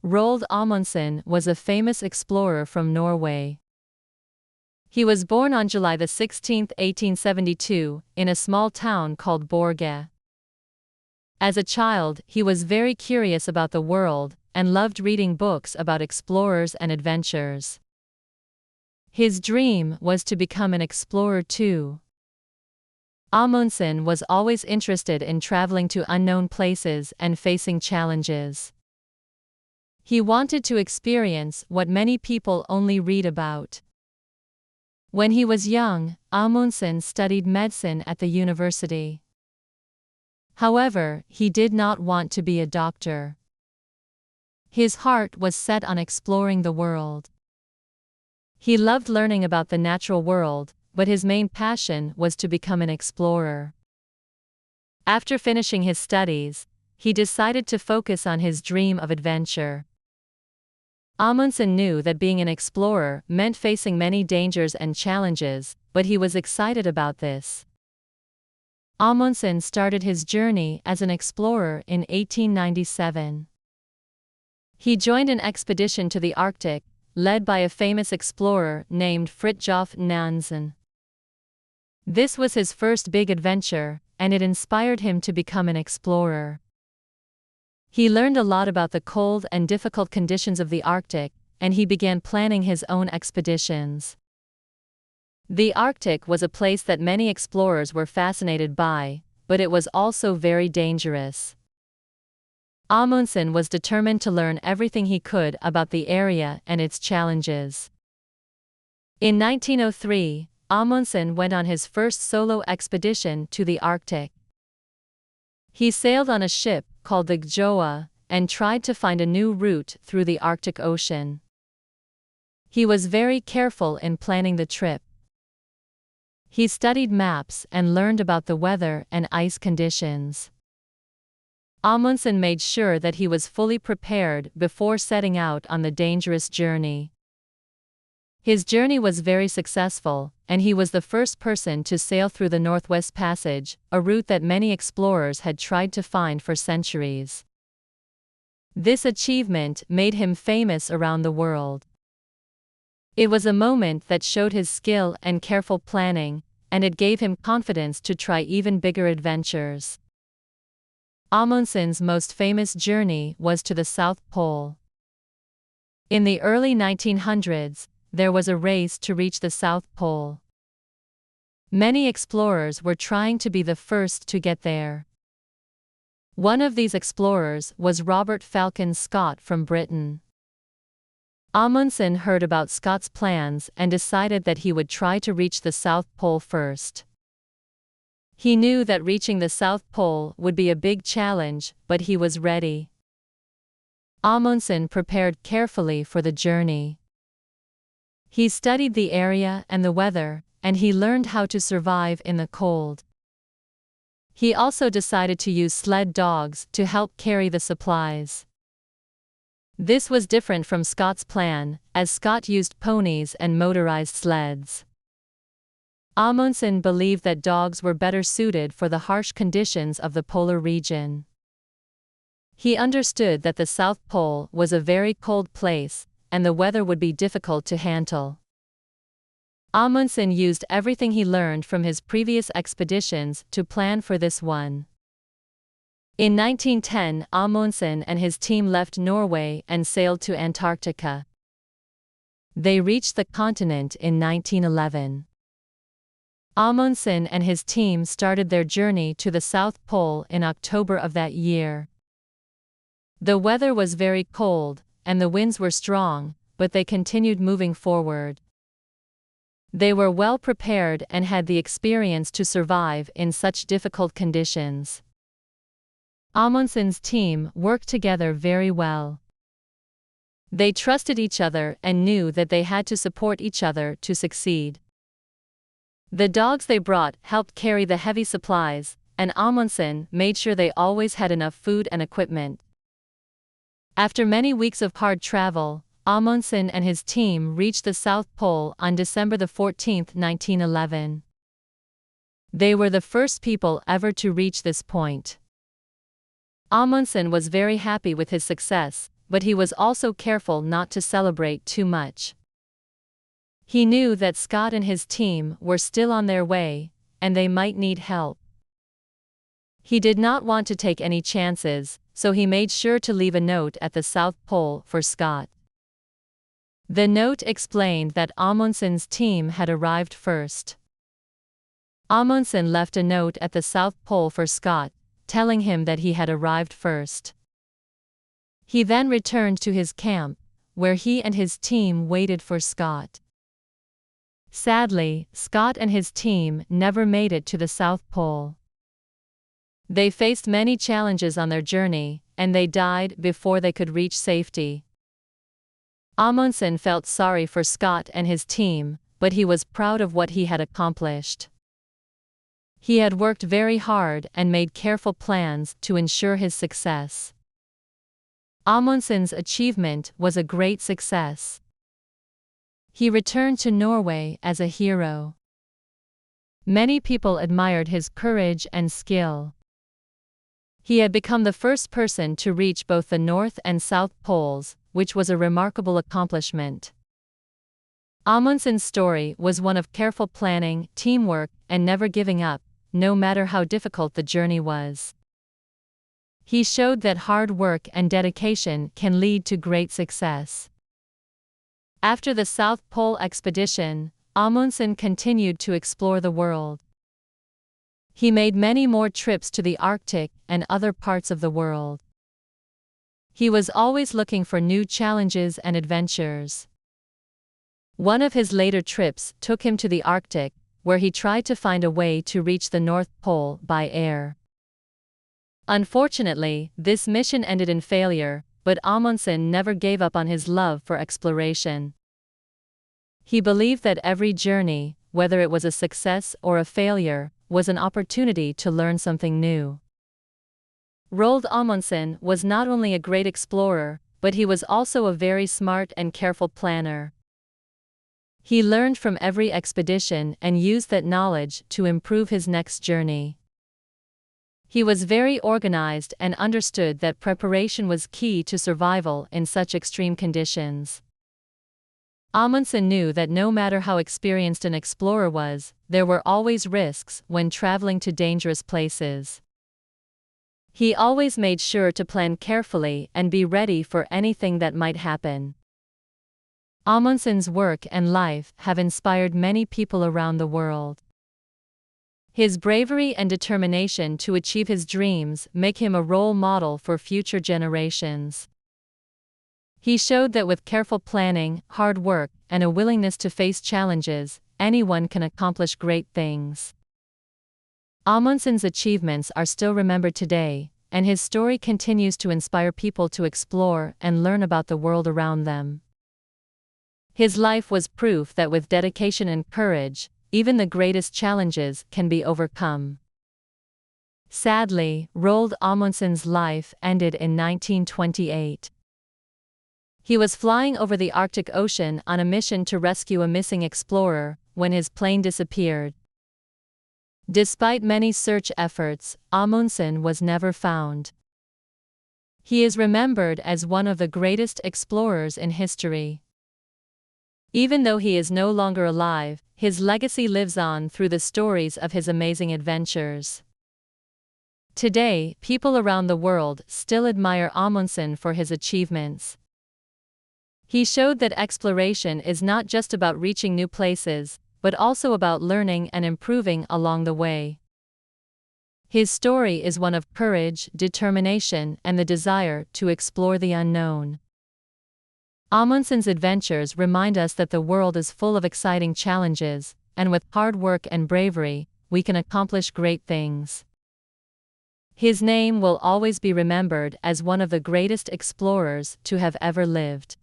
Roald Amundsen was a famous explorer from Norway. He was born on July 16, 1872, in a small town called Borge. As a child, he was very curious about the world and loved reading books about explorers and adventures. His dream was to become an explorer too. Amundsen was always interested in traveling to unknown places and facing challenges. He wanted to experience what many people only read about. When he was young, Amundsen studied medicine at the university. However, he did not want to be a doctor. His heart was set on exploring the world. He loved learning about the natural world, but his main passion was to become an explorer. After finishing his studies, he decided to focus on his dream of adventure. Amundsen knew that being an explorer meant facing many dangers and challenges, but he was excited about this. Amundsen started his journey as an explorer in 1897. He joined an expedition to the Arctic, led by a famous explorer named Fridtjof Nansen. This was his first big adventure, and it inspired him to become an explorer. He learned a lot about the cold and difficult conditions of the Arctic, and he began planning his own expeditions. The Arctic was a place that many explorers were fascinated by, but it was also very dangerous. Amundsen was determined to learn everything he could about the area and its challenges. In 1903, Amundsen went on his first solo expedition to the Arctic. He sailed on a ship called the Gjoa and tried to find a new route through the Arctic Ocean. He was very careful in planning the trip. He studied maps and learned about the weather and ice conditions. Amundsen made sure that he was fully prepared before setting out on the dangerous journey. His journey was very successful, and he was the first person to sail through the Northwest Passage, a route that many explorers had tried to find for centuries. This achievement made him famous around the world. It was a moment that showed his skill and careful planning, and it gave him confidence to try even bigger adventures. Amundsen's most famous journey was to the South Pole. In the early 1900s, there was a race to reach the South Pole. Many explorers were trying to be the first to get there. One of these explorers was Robert Falcon Scott from Britain. Amundsen heard about Scott's plans and decided that he would try to reach the South Pole first. He knew that reaching the South Pole would be a big challenge, but he was ready. Amundsen prepared carefully for the journey. He studied the area and the weather, and he learned how to survive in the cold. He also decided to use sled dogs to help carry the supplies. This was different from Scott's plan, as Scott used ponies and motorized sleds. Amundsen believed that dogs were better suited for the harsh conditions of the polar region. He understood that the South Pole was a very cold place, and the weather would be difficult to handle. Amundsen used everything he learned from his previous expeditions to plan for this one. In 1910, Amundsen and his team left Norway and sailed to Antarctica. They reached the continent in 1911. Amundsen and his team started their journey to the South Pole in October of that year. The weather was very cold, and the winds were strong, but they continued moving forward. They were well prepared and had the experience to survive in such difficult conditions. Amundsen's team worked together very well. They trusted each other and knew that they had to support each other to succeed. The dogs they brought helped carry the heavy supplies, and Amundsen made sure they always had enough food and equipment. After many weeks of hard travel, Amundsen and his team reached the South Pole on December 14, 1911. They were the first people ever to reach this point. Amundsen was very happy with his success, but he was also careful not to celebrate too much. He knew that Scott and his team were still on their way, and they might need help. He did not want to take any chances, so he made sure to leave a note at the South Pole for Scott. The note explained that Amundsen's team had arrived first. Amundsen left a note at the South Pole for Scott, telling him that he had arrived first. He then returned to his camp, where he and his team waited for Scott. Sadly, Scott and his team never made it to the South Pole. They faced many challenges on their journey, and they died before they could reach safety. Amundsen felt sorry for Scott and his team, but he was proud of what he had accomplished. He had worked very hard and made careful plans to ensure his success. Amundsen's achievement was a great success. He returned to Norway as a hero. Many people admired his courage and skill. He had become the first person to reach both the North and South Poles, which was a remarkable accomplishment. Amundsen's story was one of careful planning, teamwork, and never giving up, no matter how difficult the journey was. He showed that hard work and dedication can lead to great success. After the South Pole expedition, Amundsen continued to explore the world. He made many more trips to the Arctic and other parts of the world. He was always looking for new challenges and adventures. One of his later trips took him to the Arctic, where he tried to find a way to reach the North Pole by air. Unfortunately, this mission ended in failure, but Amundsen never gave up on his love for exploration. He believed that every journey, whether it was a success or a failure, was an opportunity to learn something new. Roald Amundsen was not only a great explorer, but he was also a very smart and careful planner. He learned from every expedition and used that knowledge to improve his next journey. He was very organized and understood that preparation was key to survival in such extreme conditions. Amundsen knew that no matter how experienced an explorer was, there were always risks when traveling to dangerous places. He always made sure to plan carefully and be ready for anything that might happen. Amundsen's work and life have inspired many people around the world. His bravery and determination to achieve his dreams make him a role model for future generations. He showed that with careful planning, hard work, and a willingness to face challenges, anyone can accomplish great things. Amundsen's achievements are still remembered today, and his story continues to inspire people to explore and learn about the world around them. His life was proof that with dedication and courage, even the greatest challenges can be overcome. Sadly, Roald Amundsen's life ended in 1928. He was flying over the Arctic Ocean on a mission to rescue a missing explorer when his plane disappeared. Despite many search efforts, Amundsen was never found. He is remembered as one of the greatest explorers in history. Even though he is no longer alive, his legacy lives on through the stories of his amazing adventures. Today, people around the world still admire Amundsen for his achievements. He showed that exploration is not just about reaching new places, but also about learning and improving along the way. His story is one of courage, determination, and the desire to explore the unknown. Amundsen's adventures remind us that the world is full of exciting challenges, and with hard work and bravery, we can accomplish great things. His name will always be remembered as one of the greatest explorers to have ever lived.